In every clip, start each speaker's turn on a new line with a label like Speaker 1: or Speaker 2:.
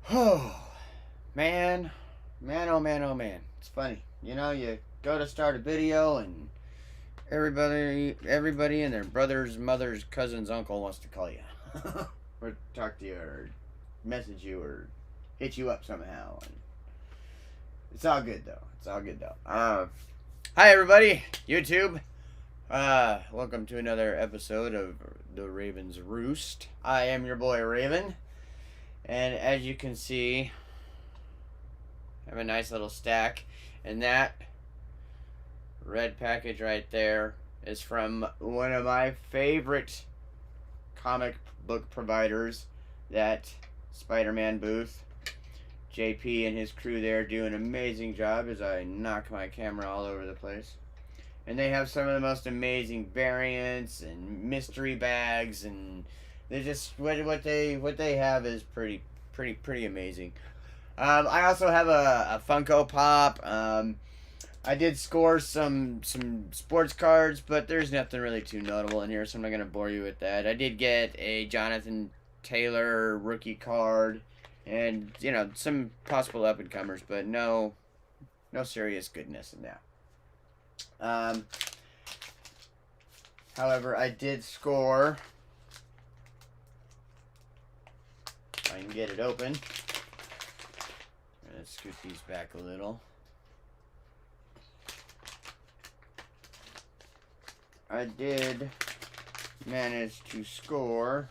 Speaker 1: Oh, man. Man, oh man, oh man. It's funny. You know, you go to start a video and everybody and their brother's, mother's, cousin's, uncle wants to call you. Or talk to you or message you or hit you up somehow. And it's all good though. It's all good though. Hi everybody, YouTube. Welcome to another episode of The Raven's Roost. I am your boy Raven. And as you can see, I have a nice little stack. And that red package right there is from one of my favorite comic book providers, that Spider-Man booth. JP and his crew there do an amazing job as I knock my camera all over the place. And they have some of the most amazing variants and mystery bags, and they just what they have is pretty amazing. I also have a Funko Pop. I did score some sports cards, but there's nothing really too notable in here, so I'm not gonna bore you with that. I did get a Jonathan Taylor rookie card, and some possible up and comers, but no serious goodness in that. However, I did score. I can get it open. Let's scoot these back a little. I did manage to score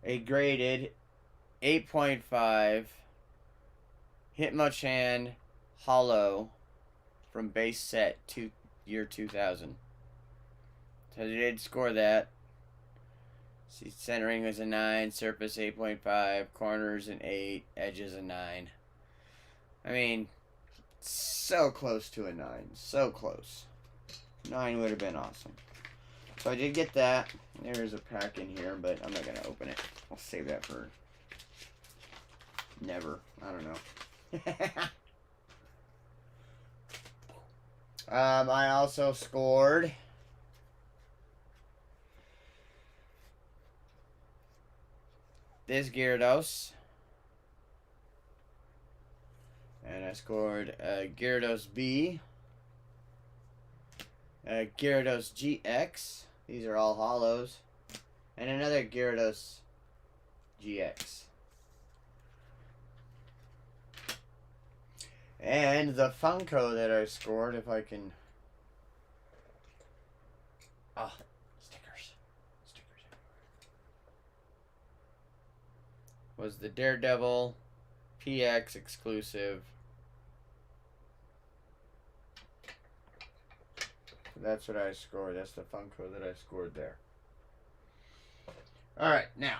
Speaker 1: a graded 8.5 Hitmonchan Hollow from base set to year 2000. So I did score that. See, centering was a 9, surface 8.5, corners an 8, edges a 9. I mean, so close to a 9. So close. 9 would have been awesome. So I did get that. There's a pack in here, but I'm not going to open it. I'll save that for never. I don't know. I also scored this Gyarados. And I scored Gyarados B. Gyarados GX. These are all hollows. And another Gyarados GX. And the Funko that I scored, if I can... Oh, stickers. Stickers. Was the Daredevil PX exclusive. That's what I scored. That's the Funko that I scored there. Alright, now.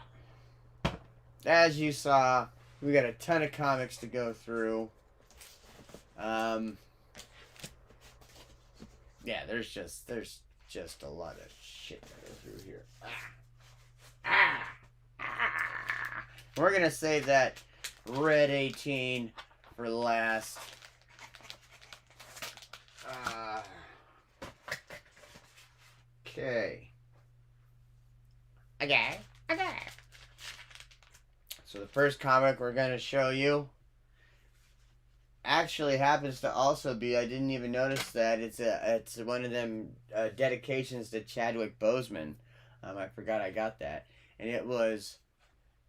Speaker 1: As you saw, we got a ton of comics to go through. Yeah, there's just a lot of shit to go through here. We're gonna save that red 18 for last. Okay. So the first comic we're gonna show you actually happens to also be, I didn't even notice that, it's one of them dedications to Chadwick Boseman. I forgot I got that, and it was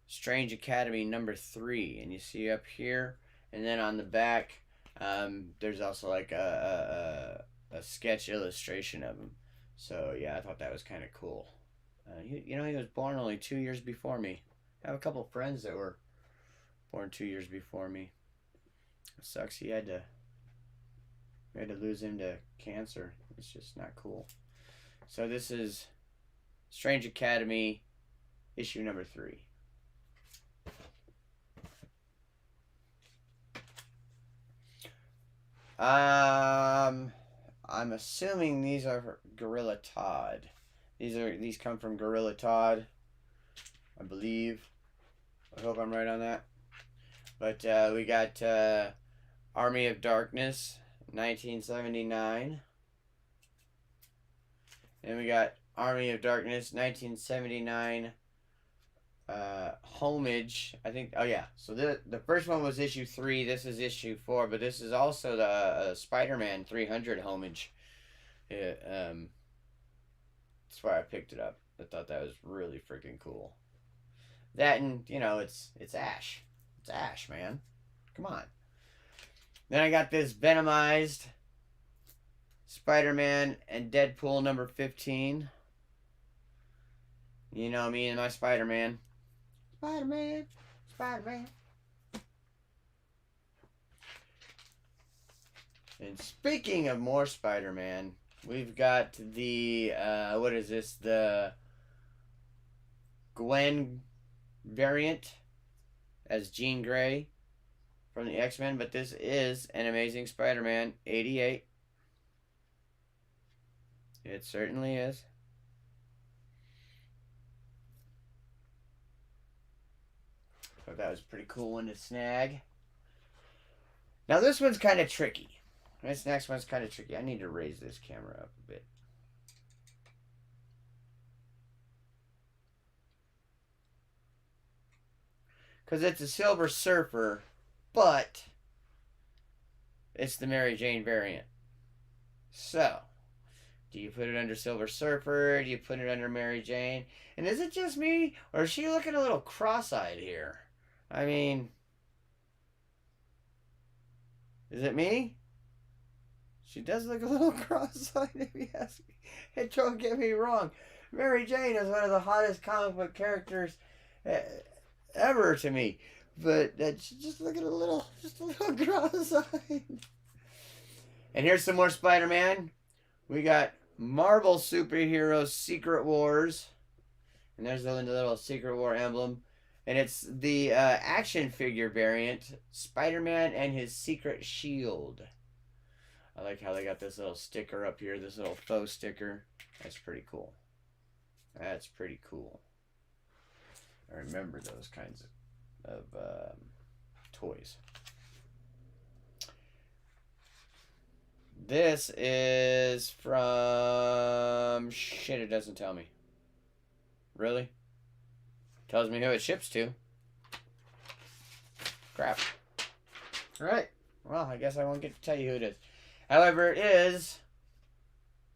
Speaker 1: Strange Academy #3, and you see up here, and then on the back, there's also like a sketch illustration of him. So yeah, I thought that was kind of cool. He was born only 2 years before me. I have a couple friends that were born 2 years before me. It sucks. We had to lose him to cancer. It's just not cool. So this is Strange Academy issue #3. I'm assuming these are Gorilla Todd. These come from Gorilla Todd, I believe. I hope I'm right on that. But we got Army of Darkness, 1979. And we got Army of Darkness, 1979, homage. I think. Oh yeah. So the first one was issue 3. This is issue 4, but this is also the Spider-Man 300 homage. That's why I picked it up. I thought that was really freaking cool. That, and it's Ash. It's Ash, man. Come on. Then I got this Venomized Spider-Man and Deadpool number 15. You know me and my Spider-Man. Spider-Man. Spider-Man. And speaking of more Spider-Man, we've got the, what is this? The Gwen variant as Jean Grey from the X-Men, but this is an Amazing Spider-Man 88. It certainly is. Thought that was a pretty cool one to snag. Now this one's kind of tricky. This next one's kind of tricky. I need to raise this camera up a bit. Because it's a Silver Surfer, but it's the Mary Jane variant. So, do you put it under Silver Surfer? Do you put it under Mary Jane? And is it just me? Or is she looking a little cross-eyed here? I mean, is it me? She does look a little cross-eyed, if you ask me. And don't get me wrong. Mary Jane is one of the hottest comic book characters ever to me. But she's just looking a little cross-eyed. And here's some more Spider-Man. We got Marvel Superheroes Secret Wars. And there's the little Secret War emblem. And it's the action figure variant, Spider-Man and his secret shield. I like how they got this little sticker up here, this little faux sticker. That's pretty cool. That's pretty cool. I remember those kinds of toys. This is from... Shit, it doesn't tell me. Really? Tells me who it ships to. Crap. Alright. Well, I guess I won't get to tell you who it is. However, it is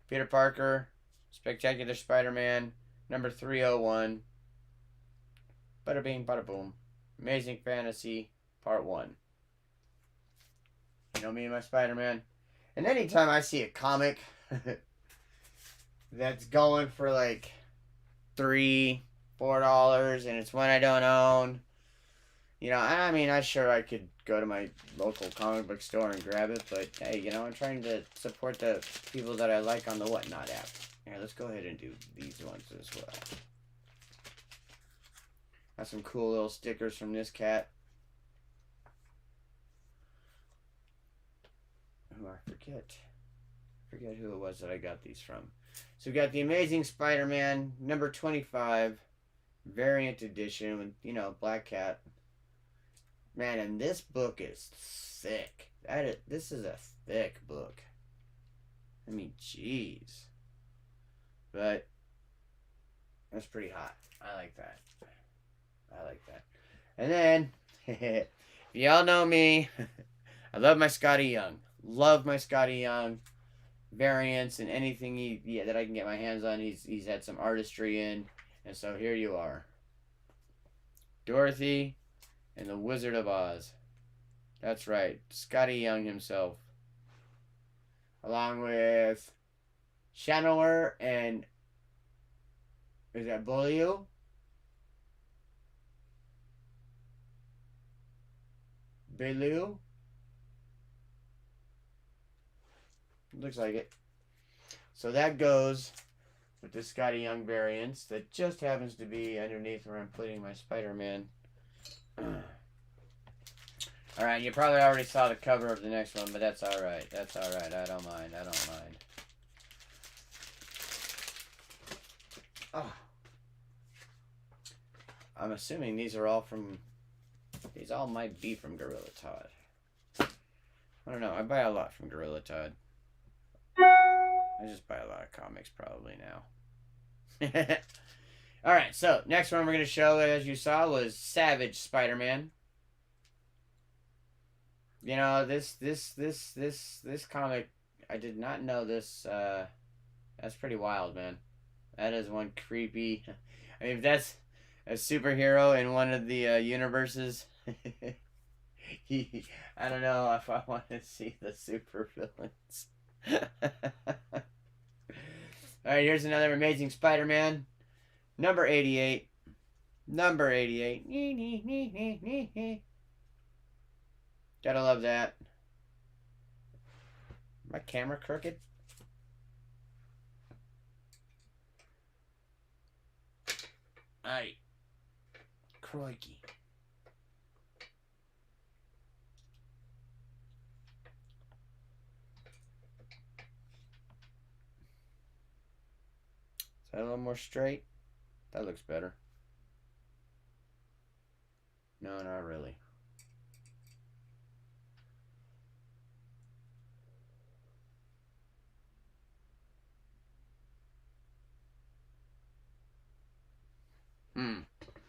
Speaker 1: Peter Parker, Spectacular Spider-Man, number 301. Bada bing, bada boom. Amazing Fantasy, part 1. You know me and my Spider-Man. And anytime I see a comic that's going for like $3, $4, and it's one I don't own, I mean, I could go to my local comic book store and grab it, but hey, I'm trying to support the people that I like on the Whatnot app. Here, let's go ahead and do these ones as well. Got some cool little stickers from this cat. Oh, I forget who it was that I got these from. So we got the Amazing Spider-Man number 25 variant edition with Black Cat. Man, and this book is thick. This is a thick book. I mean, jeez. But that's pretty hot. I like that. And then, if y'all know me, I love my Scotty Young. Love my Scotty Young variants and anything that I can get my hands on. He's had some artistry in. And so here you are. Dorothy and the Wizard of Oz. That's right. Scotty Young himself. Along with Channeler and... Is that Bolio? Belu? Looks like it. So that goes with the Scotty Young variants. That just happens to be underneath where I'm putting my Spider-Man. Alright, you probably already saw the cover of the next one, but that's alright. That's alright. I don't mind. Oh. I'm assuming these are all from... These all might be from Gorilla Todd. I don't know. I buy a lot from Gorilla Todd. I just buy a lot of comics probably now. Alright, so next one we're going to show, as you saw, was Savage Spider-Man. You know, this comic, I did not know this. That's pretty wild, man. That is one creepy. I mean, if that's a superhero in one of the universes, I don't know if I want to see the super villains. Alright, here's another Amazing Spider-Man. Number 88. Number 88. Gotta love that. My camera crooked? Alright. Crikey. Is that a little more straight? That looks better. No, not really.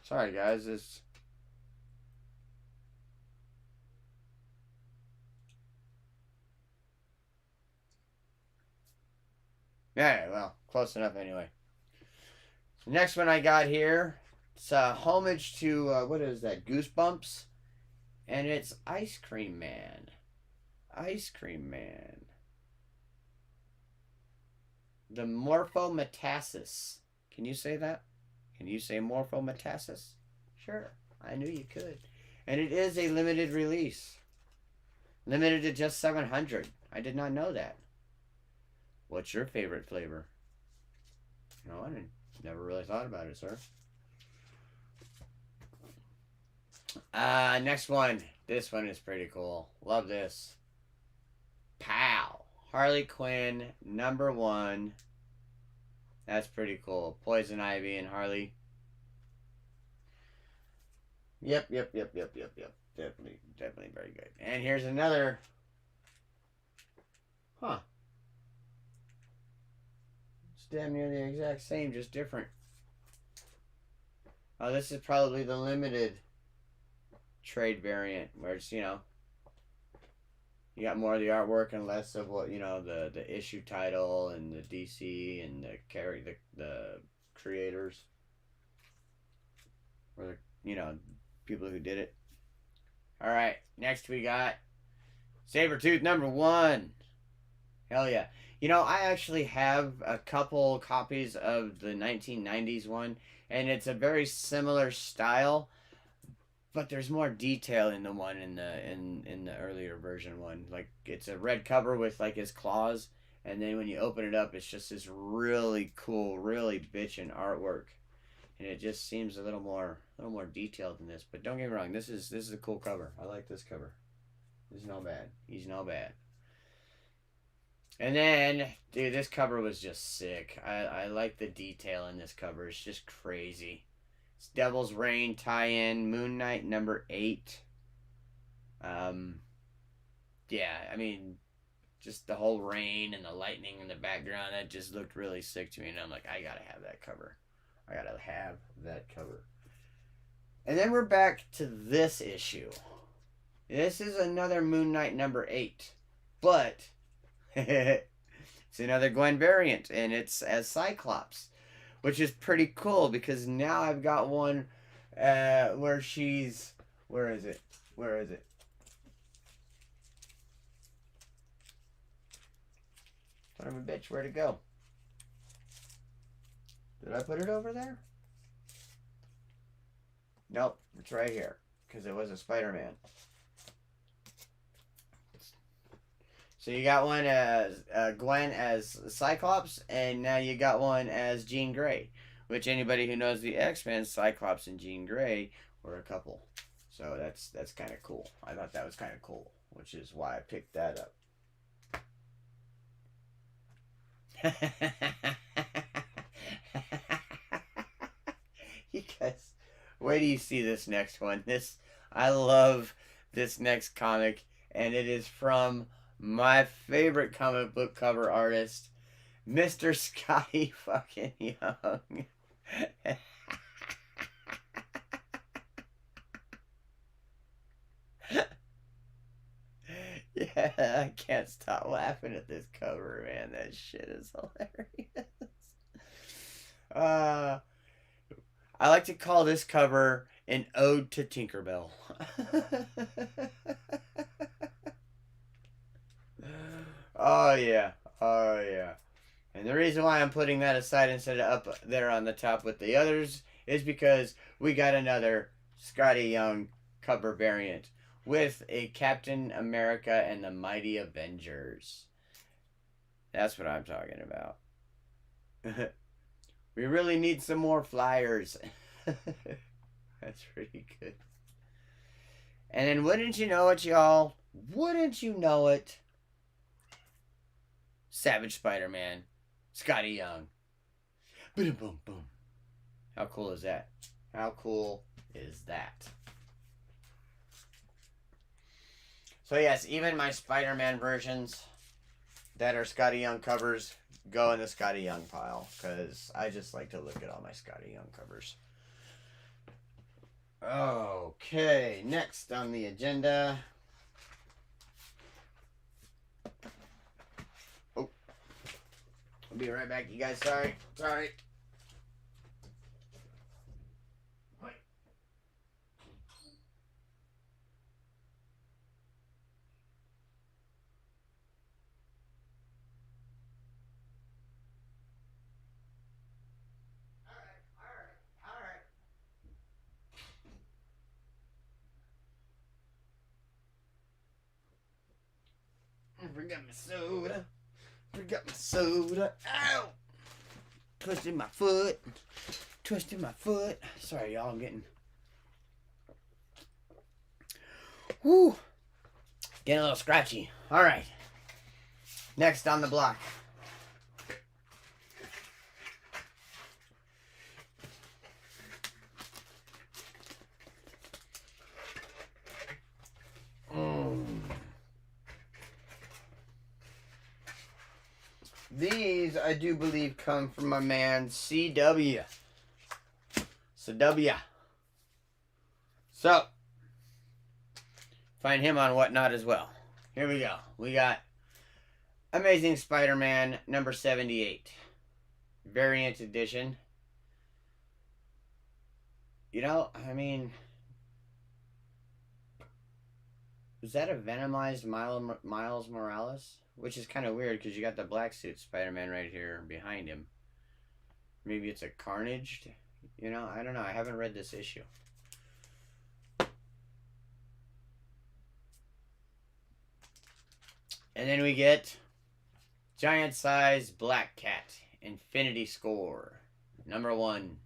Speaker 1: Sorry, guys. It's... Yeah, well, close enough anyway. The next one I got here, it's a homage to, what is that, Goosebumps? And it's Ice Cream Man. Ice Cream Man. The Morphometasis. Can you say that? Can you say Morphometasis? Sure, I knew you could. And it is a limited release. Limited to just 700. I did not know that. What's your favorite flavor? No, I never really thought about it, sir. Next one. This one is pretty cool. Love this. Pow. Harley Quinn, #1. That's pretty cool. Poison Ivy and Harley. Yep. Definitely very good. And here's another. Huh. It's damn near the exact same, just different. Oh, this is probably the limited trade variant, where it's, you know, you got more of the artwork and less of what, you know, the issue title and the DC and the creators, or the, you know, people who did it. All right, next we got Sabretooth #1. Hell yeah. You know, I actually have a couple copies of the 1990s one, and it's a very similar style, but there's more detail in the one in the earlier version one. Like, it's a red cover with like his claws, and then when you open it up, it's just this really cool, really bitchin' artwork, and it just seems a little more detailed than this. But don't get me wrong, this is a cool cover. I like this cover. He's no bad. He's no bad. And then, dude, this cover was just sick. I like the detail in this cover. It's just crazy. It's Devil's Reign tie-in, Moon Knight #8. Yeah, I mean, just the whole rain and the lightning in the background, that just looked really sick to me. And I'm like, I gotta have that cover. I gotta have that cover. And then we're back to this issue. This is another Moon Knight #8. But it's another Gwen variant, and it's as Cyclops, which is pretty cool because now I've got one where she's... Where is it? Son of a bitch, where'd it go? Did I put it over there? Nope, it's right here because it was a Spider-Man. So you got one as Gwen as Cyclops, and now you got one as Jean Grey. Which, anybody who knows the X-Men, Cyclops and Jean Grey were a couple. So that's kind of cool. I thought that was kind of cool, which is why I picked that up. You guys, wait till you see this next one. I love this next comic, and it is from my favorite comic book cover artist, Mr. Skottie fucking Young. I can't stop laughing at this cover, man. That shit is hilarious. I like to call this cover an ode to Tinkerbell. Oh yeah. Oh yeah. And the reason why I'm putting that aside instead of up there on the top with the others is because we got another Scotty Young cover variant with a Captain America and the Mighty Avengers. That's what I'm talking about. We really need some more flyers. That's pretty good. And then wouldn't you know it, y'all? Wouldn't you know it? Savage Spider-Man. Scotty Young. Boom, boom, boom. How cool is that? How cool is that? So yes, even my Spider-Man versions that are Scotty Young covers go in the Scotty Young pile, because I just like to look at all my Scotty Young covers. Okay, next on the agenda. Oh, I'll be right back, you guys. Sorry. Forgot my soda. Ow! Twisted my foot. Sorry, y'all. I'm getting. Whoo! Getting a little scratchy. All right. Next on the block. These, I do believe, come from my man CW. So, find him on Whatnot as well. Here we go. We got Amazing Spider-Man number 78. Variant edition. You know, I mean, was that a Venomized Miles Morales? Which is kind of weird because you got the black suit Spider-Man right here behind him. Maybe it's a Carnage. You know, I don't know. I haven't read this issue. And then we get giant size Black Cat Infinity Score number 1.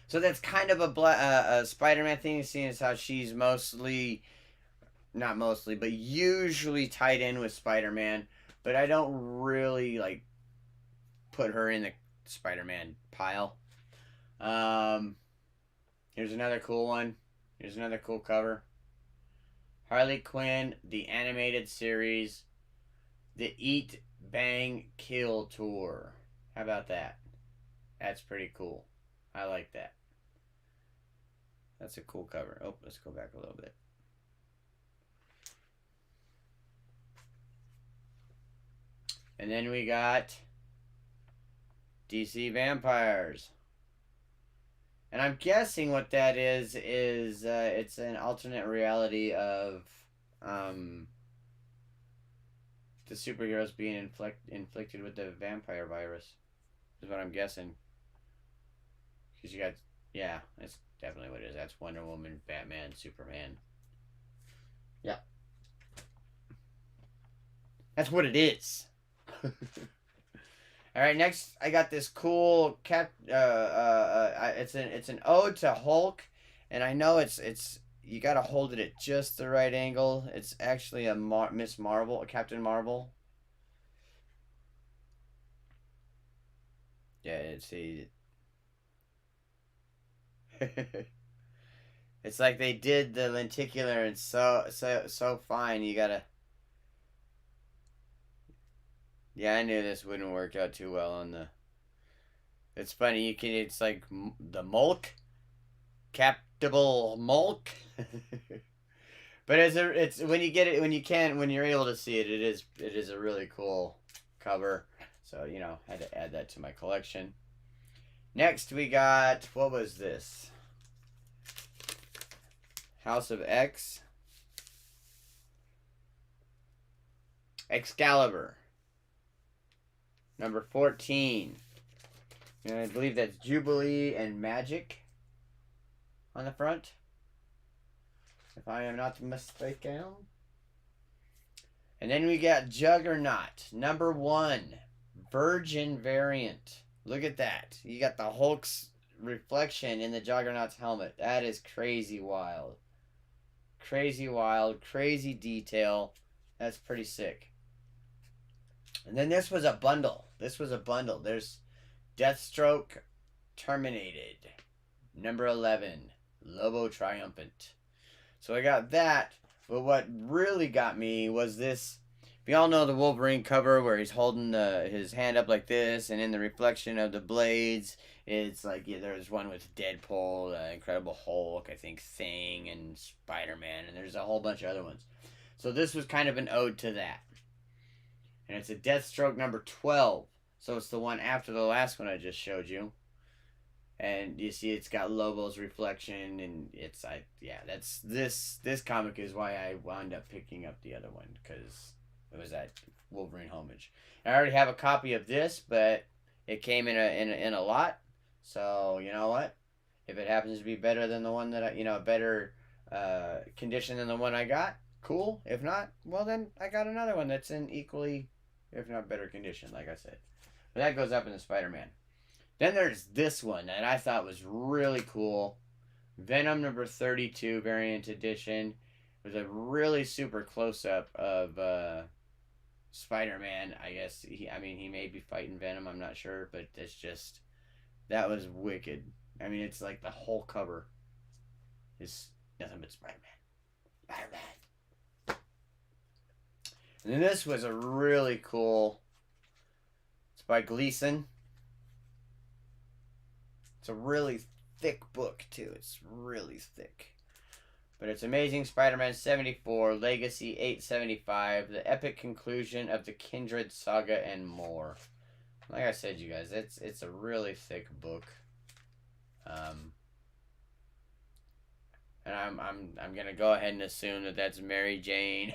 Speaker 1: So that's kind of a Spider-Man thing, seeing as how she's not mostly, but usually tied in with Spider-Man. But I don't really like put her in the Spider-Man pile. Here's another cool one. Here's another cool cover. Harley Quinn, the animated series, the Eat, Bang, Kill tour. How about that? That's pretty cool. I like that. That's a cool cover. Oh, let's go back a little bit. And then we got DC Vampires. And I'm guessing what that is it's an alternate reality of the superheroes being inflicted with the vampire virus. Is what I'm guessing. Because you got, yeah, that's definitely what it is. That's Wonder Woman, Batman, Superman. Yeah. That's what it is. All right, next I got this cool it's an ode to Hulk, and I know it's you got to hold it at just the right angle. It's actually a Miss Marvel, a Captain Marvel. Yeah, it's it's like they did the lenticular and so fine. You gotta. Yeah, I knew this wouldn't work out too well on the. It's funny. It's like the Mulk, Captable Mulk. But it's when you get it, when you're able to see it, it is a really cool cover. So, you know, had to add that to my collection. Next we got, what was this? House of X. Excalibur. Number 14. And I believe that's Jubilee and Magic on the front, if I am not mistaken. And then we got Juggernaut, number 1, Virgin variant. Look at that. You got the Hulk's reflection in the Juggernaut's helmet. That is crazy wild. Crazy wild, crazy detail. That's pretty sick. And then this was a bundle. There's Deathstroke Terminated, number 11, Lobo Triumphant. So I got that, but what really got me was this. We all know the Wolverine cover where he's holding his hand up like this, and in the reflection of the blades, it's like, yeah, there's one with Deadpool, Incredible Hulk, I think Thing, and Spider-Man, and there's a whole bunch of other ones. So this was kind of an ode to that. And it's a Deathstroke number 12. So it's the one after the last one I just showed you. And you see it's got Lobo's reflection, and this comic is why I wound up picking up the other one, because it was that Wolverine homage. I already have a copy of this, but it came in a lot. So, you know what? If it happens to be better than the one that better condition than the one I got, cool. If not, well then I got another one that's in equally, if not better condition, like I said. But that goes up in the Spider-Man. Then there's this one that I thought was really cool. Venom number 32 variant edition. With a really super close-up of Spider-Man. I guess, he may be fighting Venom, I'm not sure. But it's just, that was wicked. I mean, it's like the whole cover is nothing but Spider-Man. Spider-Man. And then this was a really cool, it's by Gleason. It's a really thick book, too. It's really thick. But it's Amazing Spider-Man 74, Legacy 875, the epic conclusion of the Kindred saga, and more. Like I said, you guys, it's a really thick book. And I'm gonna go ahead and assume that that's Mary Jane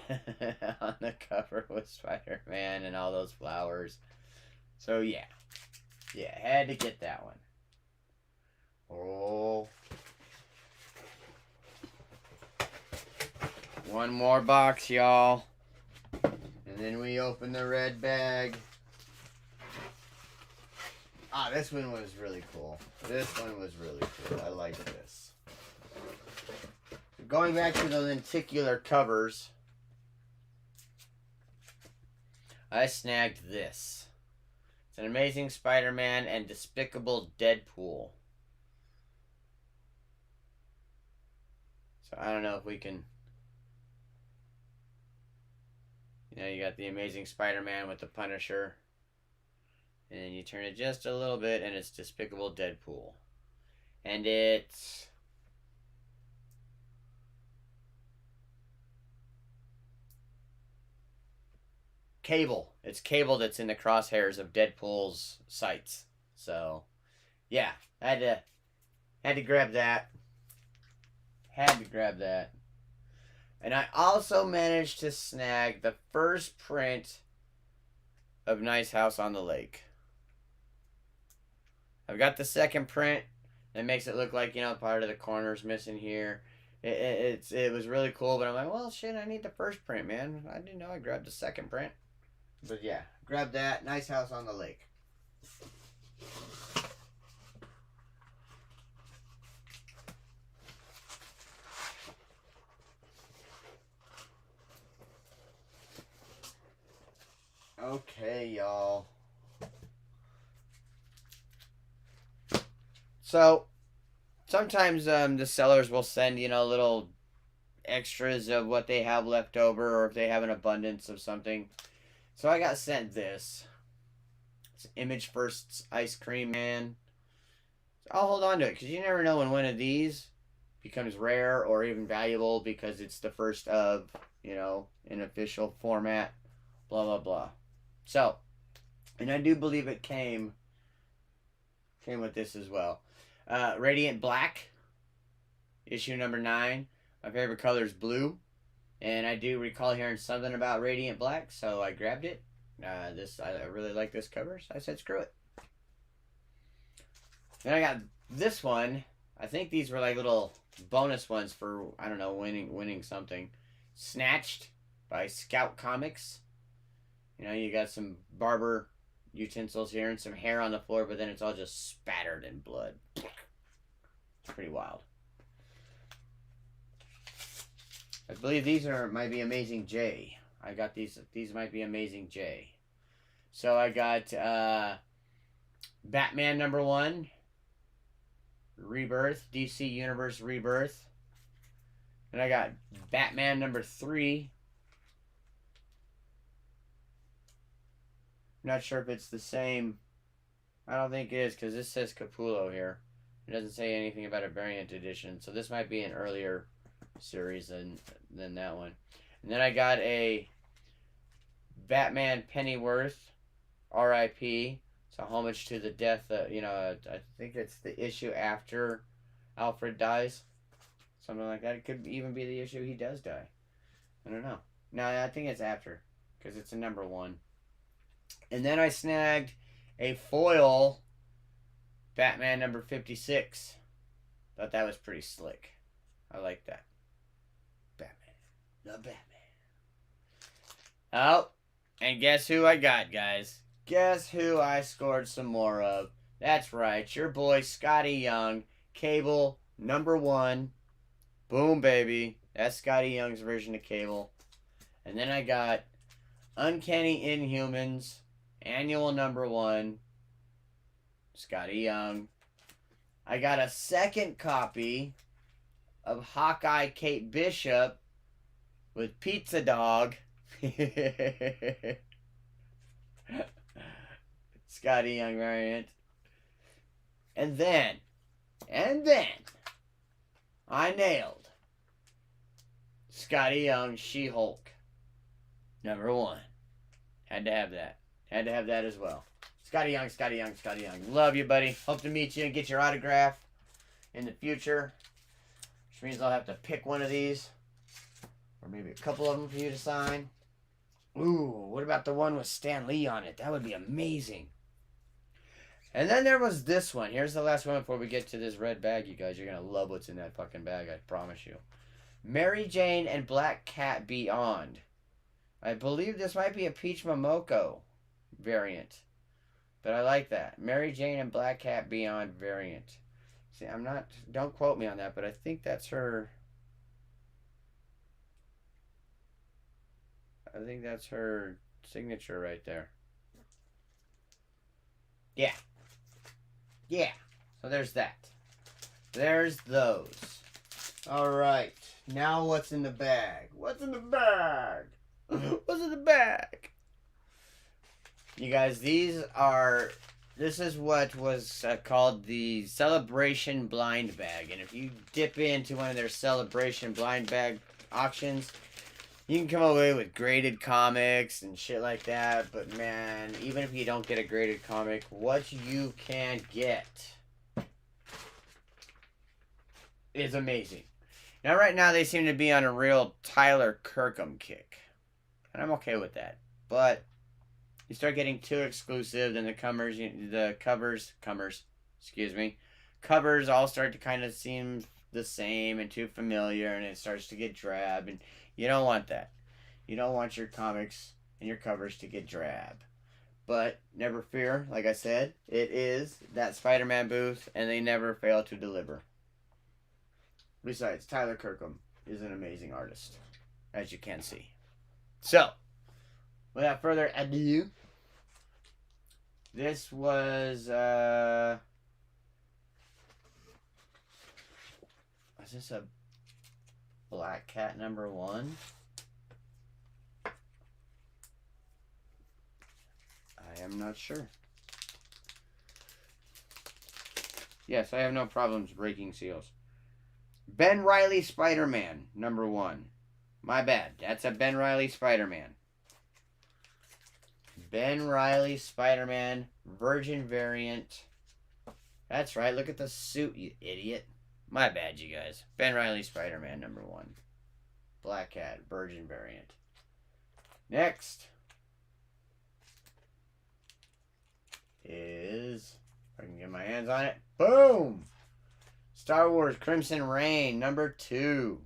Speaker 1: on the cover with Spider-Man and all those flowers. So yeah, had to get that one. Oh, one more box, y'all, and then we open the red bag. Ah, this one was really cool. I like this. Going back to the lenticular covers, I snagged this. It's an Amazing Spider-Man and Despicable Deadpool. So I don't know if we can... you got the Amazing Spider-Man with the Punisher. And then you turn it just a little bit, and it's Despicable Deadpool. And it's... Cable. It's Cable that's in the crosshairs of Deadpool's sights. So, yeah, I had to grab that. And I also managed to snag the first print of Nice House on the Lake. I've got the second print. That makes it look like, part of the corner's missing here. It was really cool, but I'm like, well, shit, I need the first print, man. I didn't know I grabbed the second print. But yeah, grab that. Nice House on the Lake. Okay, y'all. So, sometimes the sellers will send, little extras of what they have left over, or if they have an abundance of something. So I got sent this. It's Image First's Ice Cream Man. So I'll hold on to it, because you never know when one of these becomes rare or even valuable because it's the first of, you know, an official format, blah, blah, blah. So, and I do believe it came with this as well. Radiant Black, issue number 9. My favorite color is blue. And I do recall hearing something about Radiant Black, so I grabbed it. I really like this cover, so I said screw it. Then I got this one. I think these were like little bonus ones for, I don't know, winning something. Snatched by Scout Comics. You know, you got some barber utensils here and some hair on the floor, but then it's all just spattered in blood. It's pretty wild. I believe these might be Amazing J. I got these might be Amazing J. So I got Batman #1, Rebirth, DC Universe Rebirth. And I got Batman #3. I'm not sure if it's the same. I don't think it is, because this says Capullo here. It doesn't say anything about a variant edition. So this might be an earlier series than that one. And then I got a Batman Pennyworth, R.I.P. It's a homage to the death, you know, I think it's the issue after Alfred dies. Something like that. It could even be the issue he does die. I don't know. No, I think it's after, because it's a #1. And then I snagged a foil Batman #56. Thought that was pretty slick. I like that. Batman. The Batman. Oh, and guess who I got, guys? Guess who I scored some more of? That's right, your boy Skottie Young, Cable #1. Boom, baby. That's Skottie Young's version of Cable. And then I got Uncanny Inhumans, Annual #1, Skottie Young. I got a second copy of Hawkeye Kate Bishop with Pizza Dog. Skottie Young variant. And then I nailed Skottie Young She-Hulk #1. Had to have that. Had to have that as well. Skottie Young, Skottie Young, Skottie Young. Love you, buddy. Hope to meet you and get your autograph in the future. Which means I'll have to pick one of these. Or maybe a couple of them for you to sign. Ooh, what about the one with Stan Lee on it? That would be amazing. And then there was this one. Here's the last one before we get to this red bag, you guys. You're going to love what's in that fucking bag, I promise you. Mary Jane and Black Cat Beyond. I believe this might be a Peach Momoko variant. But I like that. Mary Jane and Black Cat Beyond variant. See, don't quote me on that, but I think that's her. I think that's her signature right there. Yeah. Yeah. So there's that. There's those. Alright. Now what's in the bag? What's in the bag? What's in the bag? You guys, this is what was called the Celebration Blind Bag. And if you dip into one of their Celebration Blind Bag auctions, you can come away with graded comics and shit like that. But man, even if you don't get a graded comic, what you can get is amazing. Now, right now, they seem to be on a real Tyler Kirkham kick. And I'm okay with that. But you start getting too exclusive, then the covers all start to kind of seem the same and too familiar, and it starts to get drab, and you don't want that. You don't want your comics and your covers to get drab. But never fear, like I said, it is that Spider-Man booth, and they never fail to deliver. Besides, Tyler Kirkham is an amazing artist, as you can see. So, without further ado, this was, was this a Black Cat #1? I am not sure. Yes, I have no problems breaking seals. Ben Reilly Spider-Man, number 1. My bad. That's a Ben Reilly Spider-Man. Ben Reilly Spider-Man Virgin variant. That's right. Look at the suit, you idiot. My bad, you guys. Ben Reilly Spider-Man, number 1. Black Cat, Virgin variant. Next is, if I can get my hands on it, boom! Star Wars Crimson Reign, number 2.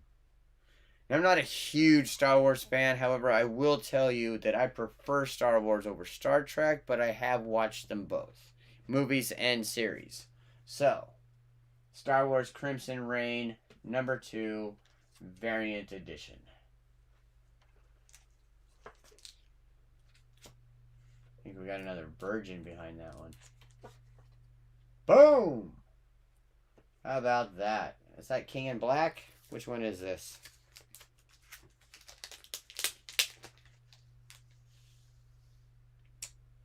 Speaker 1: Now, I'm not a huge Star Wars fan. However, I will tell you that I prefer Star Wars over Star Trek, but I have watched them both, movies and series. So, Star Wars Crimson Reign, number 2, variant edition. I think we got another Virgin behind that one. Boom! How about that? Is that King in Black? Which one is this?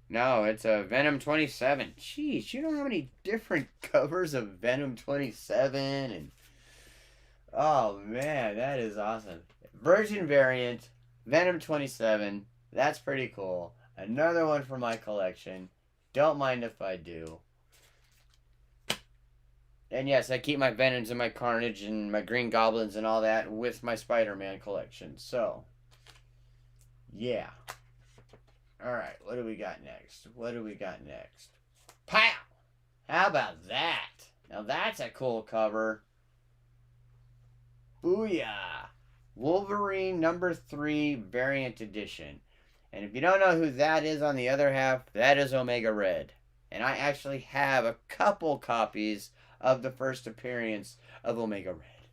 Speaker 1: No, it's a Venom 27. Jeez, you know how many different covers of Venom 27 and... Oh, man, that is awesome. Virgin variant, Venom 27. That's pretty cool. Another one for my collection. Don't mind if I do. And yes, I keep my Venoms and my Carnage and my Green Goblins and all that with my Spider-Man collection. So, yeah. Alright, what do we got next? What do we got next? Pow! How about that? Now that's a cool cover. Booyah! Wolverine number 3 variant edition. And if you don't know who that is on the other half, that is Omega Red. And I actually have a couple copies of the first appearance of Omega Red.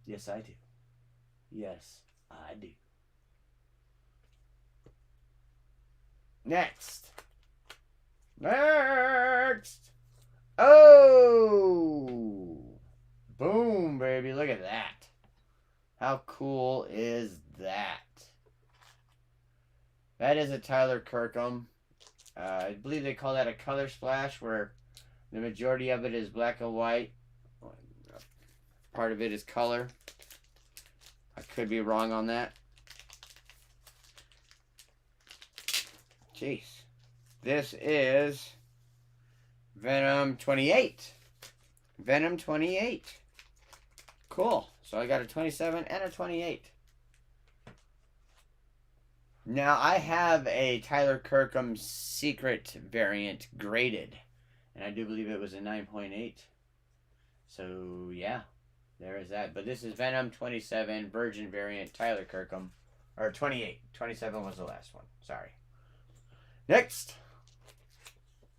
Speaker 1: Yes, I do. Yes, I do. Next. Oh! Boom, baby. Look at that. How cool is that? That is a Tyler Kirkham. I believe they call that a color splash, where the majority of it is black and white. Part of it is color. I could be wrong on that. Jeez. This is Venom 28. Venom 28. Cool. So I got a 27 and a 28. Now, I have a Tyler Kirkham secret variant graded. And I do believe it was a 9.8. So, yeah. There is that. But this is Venom 27 Virgin variant Tyler Kirkham. Or 28. 27 was the last one. Sorry. Next.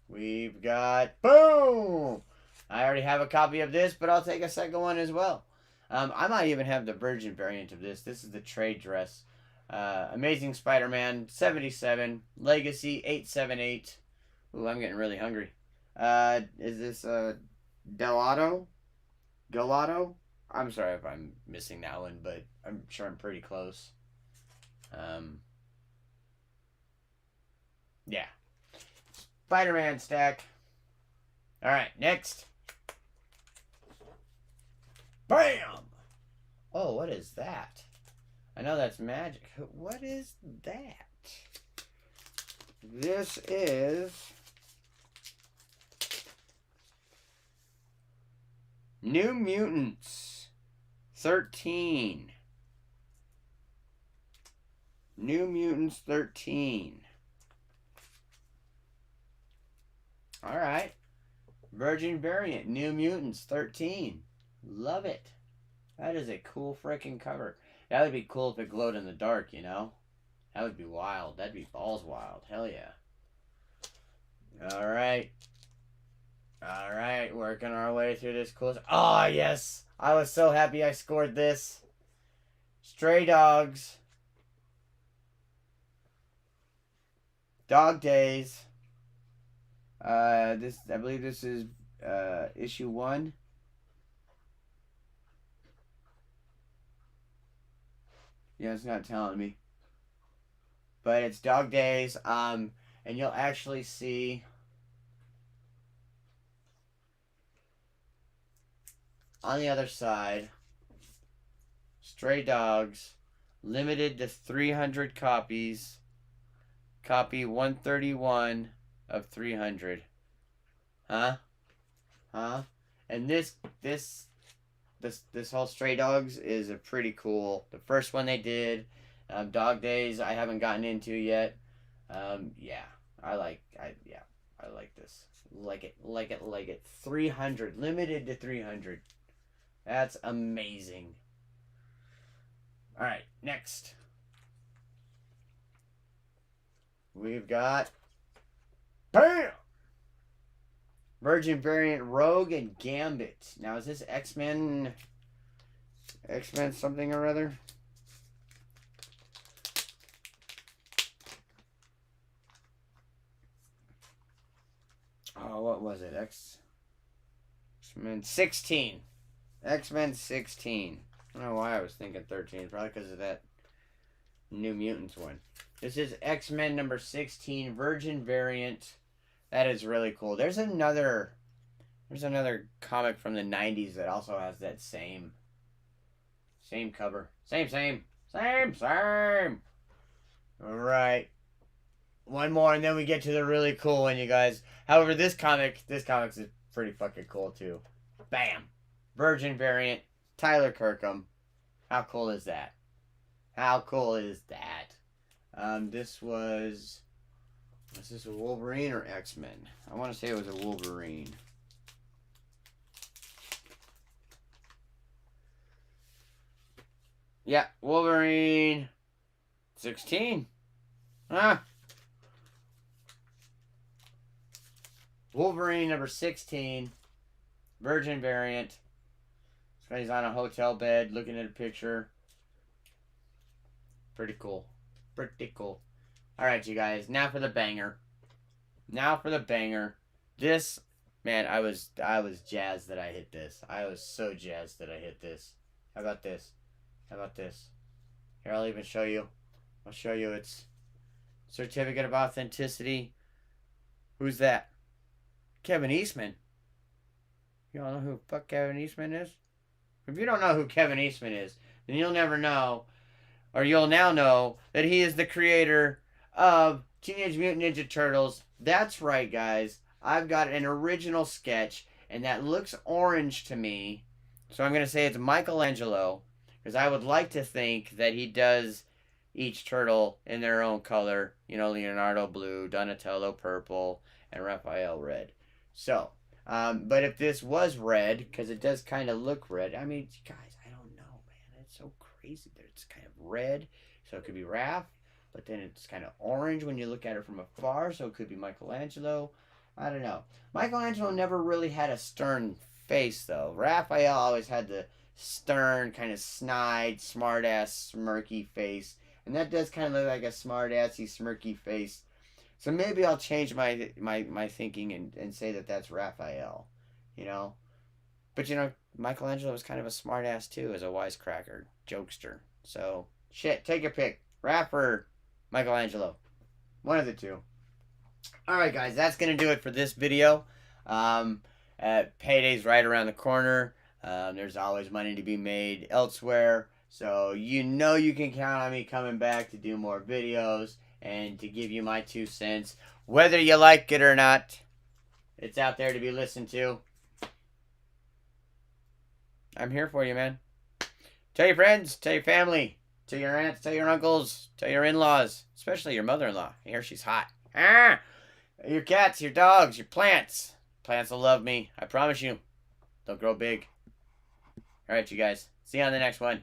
Speaker 1: We've got... Boom! I already have a copy of this, but I'll take a second one as well. I might even have the Virgin variant of this. This is the trade dress. Amazing Spider-Man 77. Legacy 878. Ooh, I'm getting really hungry. Is this Gelato? Gelato? I'm sorry if I'm missing that one, but I'm sure I'm pretty close. Yeah. Spider-Man stack. Alright, next. Bam! Oh, what is that? I know that's magic. What is that? This is New Mutants 13. New Mutants 13. Alright. Virgin variant. New Mutants 13. Love it. That is a cool freaking cover. That would be cool if it glowed in the dark, you know? That would be wild. That'd be balls wild. Hell yeah. Alright. Alright, working our way through this cool... Oh, yes! I was so happy I scored this. Stray Dogs. Dog Days. I believe this is issue 1. Yeah, it's not telling me. But it's Dog Days. And you'll actually see... on the other side, Stray Dogs, limited to 300 copies. Copy 131 of 300. Huh? Huh? And this whole Stray Dogs is a pretty cool. The first one they did, Dog Days, I haven't gotten into yet. Yeah, I like this. Like it. 300, limited to 300. That's amazing. All right, next. We've got BAM! Virgin variant Rogue and Gambit. Now, is this X-Men something or other? Oh, what was it? X-Men 16. X-Men 16. I don't know why I was thinking 13. Probably because of that New Mutants one. This is X-Men number 16, Virgin variant. That is really cool. There's another comic from the 90s that also has that same cover. Same. Alright. One more and then we get to the really cool one, you guys. However, this comic is pretty fucking cool too. BAM! Virgin variant, Tyler Kirkham. How cool is that? How cool is that? This was this a Wolverine or X-Men? I want to say it was a Wolverine. Yeah, Wolverine 16. Wolverine number 16, Virgin variant. This guy's on a hotel bed looking at a picture. Pretty cool. Alright, you guys. Now for the banger. This, man, I was jazzed that I hit this. I was so jazzed that I hit this. How about this? Here, I'll even show you. I'll show you its certificate of authenticity. Who's that? Kevin Eastman. You all know who the fuck Kevin Eastman is? If you don't know who Kevin Eastman is, then you'll never know, or you'll now know, that he is the creator of Teenage Mutant Ninja Turtles. That's right, guys. I've got an original sketch, and that looks orange to me. So I'm going to say it's Michelangelo, because I would like to think that he does each turtle in their own color. You know, Leonardo blue, Donatello purple, and Raphael red. So, but if this was red, because it does kind of look red. I mean, guys, I don't know, man. It's so crazy that it's kind of red. So it could be Raph, but then it's kind of orange when you look at it from afar. So it could be Michelangelo. I don't know. Michelangelo never really had a stern face, though. Raphael always had the stern, kind of snide, smart-ass, smirky face. And that does kind of look like a smart-assy, smirky face. So maybe I'll change my thinking and say that that's Raphael, you know. But, you know, Michelangelo was kind of a smart-ass, too, as a wisecracker, jokester. So, shit, take your pick. Raph or Michelangelo. One of the two. Alright, guys, that's going to do it for this video. Payday's right around the corner. There's always money to be made elsewhere. So, you know you can count on me coming back to do more videos and to give you my 2 cents. Whether you like it or not, it's out there to be listened to. I'm here for you, man. Tell your friends, tell your family, tell your aunts, tell your uncles, tell your in-laws, especially your mother-in-law. I hear she's hot. Your cats, your dogs, your plants. Plants will love me. I promise you. They'll grow big. Alright, you guys. See you on the next one.